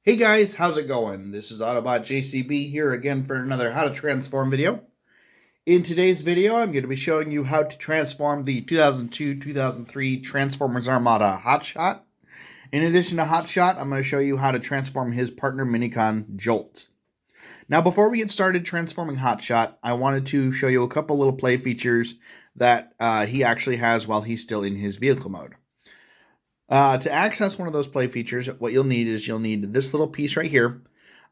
Hey guys, how's it going? This is Autobot JCB here again for another How to Transform video. In today's video, I'm going to be showing you how to transform the 2002-2003 Transformers Armada Hotshot. In addition to Hotshot, I'm going to show you how to transform his partner Minicon Jolt. Now, before we get started transforming Hotshot, I wanted to show you a couple little play features that he actually has while he's still in his vehicle mode. To access one of those play features, what you'll need is this little piece right here.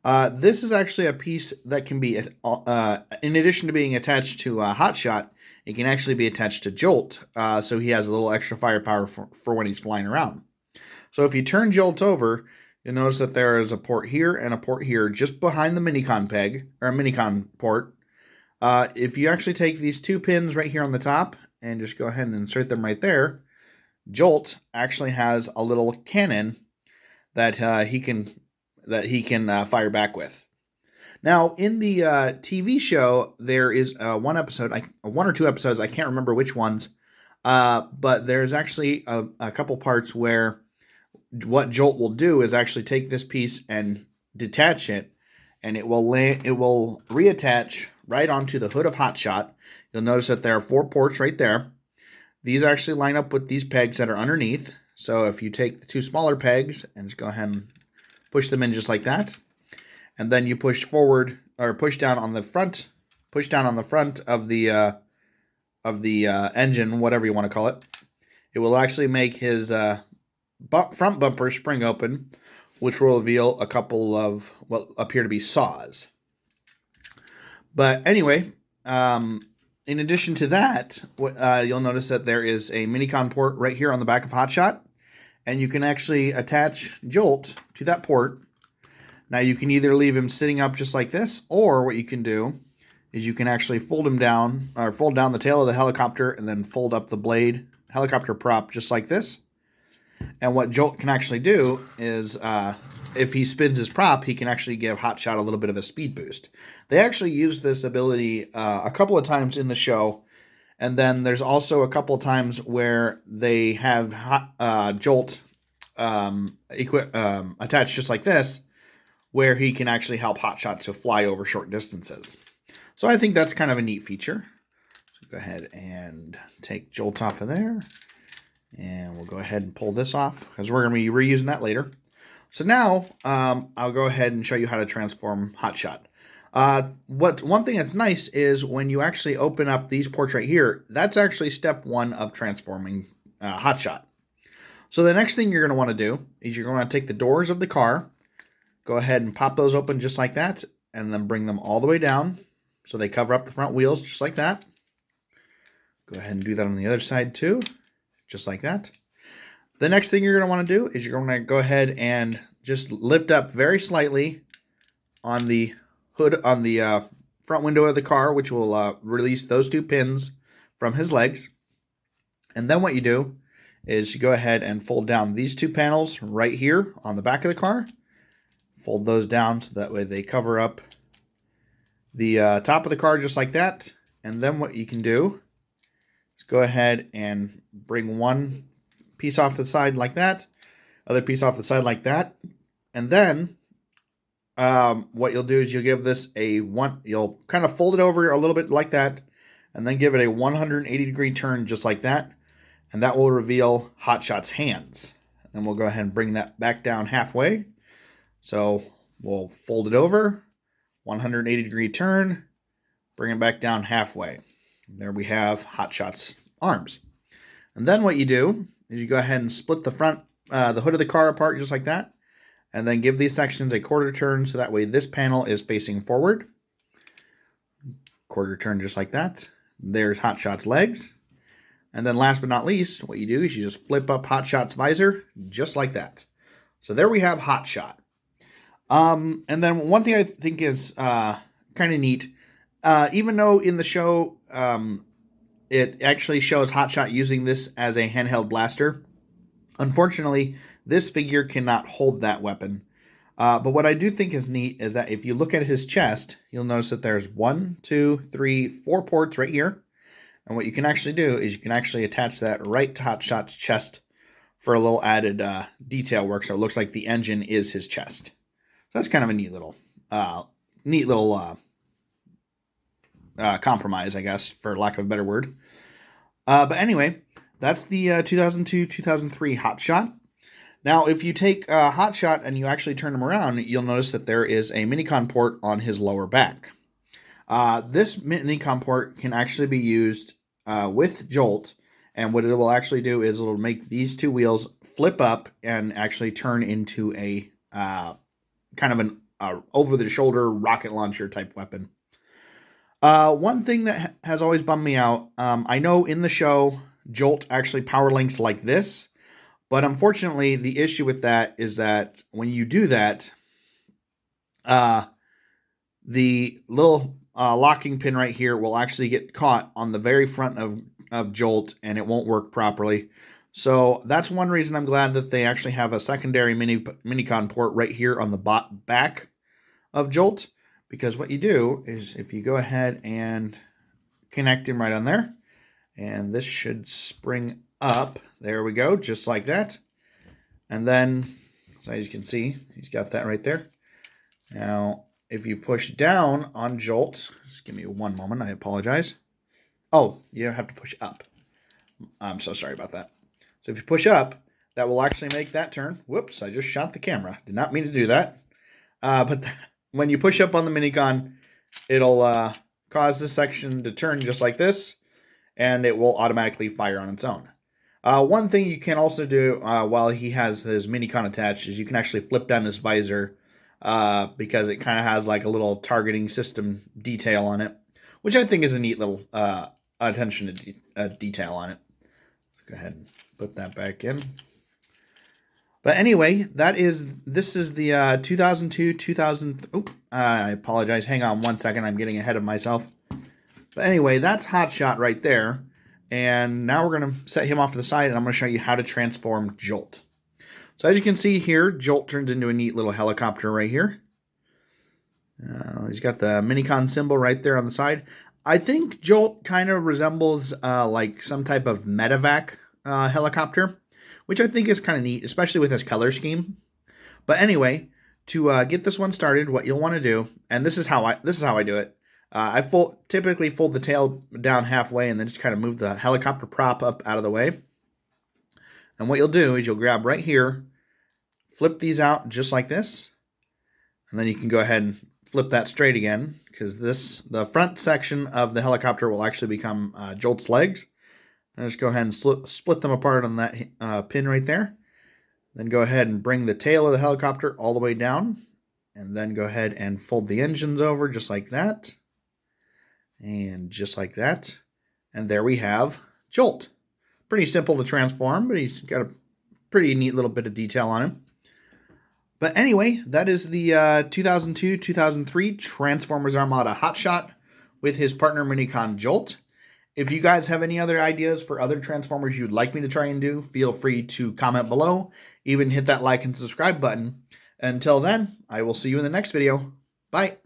This is actually a piece that can be, in addition to being attached to Hotshot, it can actually be attached to Jolt, so he has a little extra firepower for when he's flying around. So if you turn Jolt over, you'll notice that there is a port here and a port here just behind the Minicon peg, or Minicon port. If you actually take these two pins right here on the top and just go ahead and insert them right there, Jolt actually has a little cannon that he can fire back with. Now, in the TV show, there is one or two episodes, I can't remember which ones, but there's actually a couple parts where what Jolt will do is actually take this piece and detach it, and it will reattach right onto the hood of Hotshot. You'll notice that there are 4 ports right there. These actually line up with these pegs that are underneath. So if you take the 2 smaller pegs and just go ahead and push them in just like that, and then you push forward or push down on the front of the engine, whatever you want to call it, it will actually make his front bumper spring open, which will reveal a couple of what appear to be saws. But anyway, in addition to that, you'll notice that there is a Minicon port right here on the back of Hotshot, and you can actually attach Jolt to that port. Now you can either leave him sitting up just like this, or what you can do is you can actually fold him down, or fold down the tail of the helicopter and then fold up the blade helicopter prop just like this. And what Jolt can actually do is, if he spins his prop, he can actually give Hotshot a little bit of a speed boost. They actually use this attach a couple of times in the show, and then there's also a couple of times where they have Jolt attached just like this, where he can actually help Hotshot to fly over short distances. So I think that's kind of a neat feature. So go ahead and take Jolt off of there, and we'll go ahead and pull this off because we're going to be reusing that later. So now I'll go ahead and show you how to transform Hotshot. One thing that's nice is when you actually open up these ports right here, that's actually step 1 of transforming Hotshot. So the next thing you're going to want to do is you're going to take the doors of the car, go ahead and pop those open just like that, and then bring them all the way down so they cover up the front wheels just like that. Go ahead and do that on the other side too, just like that. The next thing you're going to want to do is you're going to go ahead and just lift up very slightly on the hood, on the front window of the car, which will release those 2 pins from his legs. And then what you do is you go ahead and fold down these 2 panels right here on the back of the car. Fold those down so that way they cover up the top of the car just like that. And then what you can do is go ahead and bring one piece off the side like that, other piece off the side like that, and then what you'll do is you'll give this you'll kind of fold it over a little bit like that, and then give it a 180-degree turn just like that, and that will reveal Hotshot's hands. And we'll go ahead and bring that back down halfway. So we'll fold it over, 180-degree turn, bring it back down halfway. And there we have Hotshot's arms. And then what you do is you go ahead and split the hood of the car apart just like that, and then give these sections a quarter turn so that way this panel is facing forward. Quarter turn just like that. There's Hotshot's legs. And then last but not least, what you do is you just flip up Hotshot's visor just like that. So there we have Hotshot. And then one thing I think is kind of neat, even though in the show it actually shows Hotshot using this as a handheld blaster, unfortunately, this figure cannot hold that weapon. But what I do think is neat is that if you look at his chest, you'll notice that there's 1, 2, 3, 4 ports right here. And what you can actually do is you can actually attach that right to Hotshot's chest for a little added detail work, so it looks like the engine is his chest. that's kind of a neat little compromise, I guess, for lack of a better word. But anyway, that's the 2002-2003 Hotshot. Now, if you take Hotshot and you actually turn him around, you'll notice that there is a Minicon port on his lower back. This Minicon port can actually be used with Jolt, and what it will actually do is it'll make these two wheels flip up and actually turn into a kind of an over-the-shoulder rocket launcher type weapon. One thing that has always bummed me out, I know in the show, Jolt actually power links like this, but unfortunately, the issue with that is that when you do that, the little locking pin right here will actually get caught on the very front of Jolt, and it won't work properly. So that's one reason I'm glad that they actually have a secondary Minicon port right here on the back of Jolt, because what you do is if you go ahead and connect him right on there, and this should spring up. There we go, just like that. And then, so as you can see, he's got that right there. Now, if you push down on Jolt, just give me one moment, I apologize. Oh, you have to push up. I'm so sorry about that. So if you push up, that will actually make that turn. Whoops, I just shot the camera. Did not mean to do that. But when you push up on the Minicon, it'll cause this section to turn just like this, and it will automatically fire on its own. One thing you can also do while he has his Minicon attached is you can actually flip down his visor because it kind of has like a little targeting system detail on it, which I think is a neat little attention to detail on it. Go ahead and put that back in. But anyway, this is the 2002-2000. Oh, I apologize. Hang on one second. I'm getting ahead of myself. But anyway, that's Hotshot right there. And now we're going to set him off to the side, and I'm going to show you how to transform Jolt. So as you can see here, Jolt turns into a neat little helicopter right here. He's got the Minicon symbol right there on the side. I think Jolt kind of resembles like some type of medevac helicopter, which I think is kind of neat, especially with his color scheme. But anyway, to get this one started, what you'll want to do, and this is how I do it. I typically fold the tail down halfway and then just kind of move the helicopter prop up out of the way. And what you'll do is you'll grab right here, flip these out just like this, and then you can go ahead and flip that straight again, because the front section of the helicopter will actually become Jolt's legs. And just go ahead and split them apart on that pin right there. Then go ahead and bring the tail of the helicopter all the way down, and then go ahead and fold the engines over just like that. And just like that. And there we have Jolt. Pretty simple to transform, but he's got a pretty neat little bit of detail on him. But anyway, that is the 2002-2003 Transformers Armada Hotshot with his partner Minicon Jolt. If you guys have any other ideas for other Transformers you'd like me to try and do, feel free to comment below. Even hit that like and subscribe button. Until then, I will see you in the next video. Bye.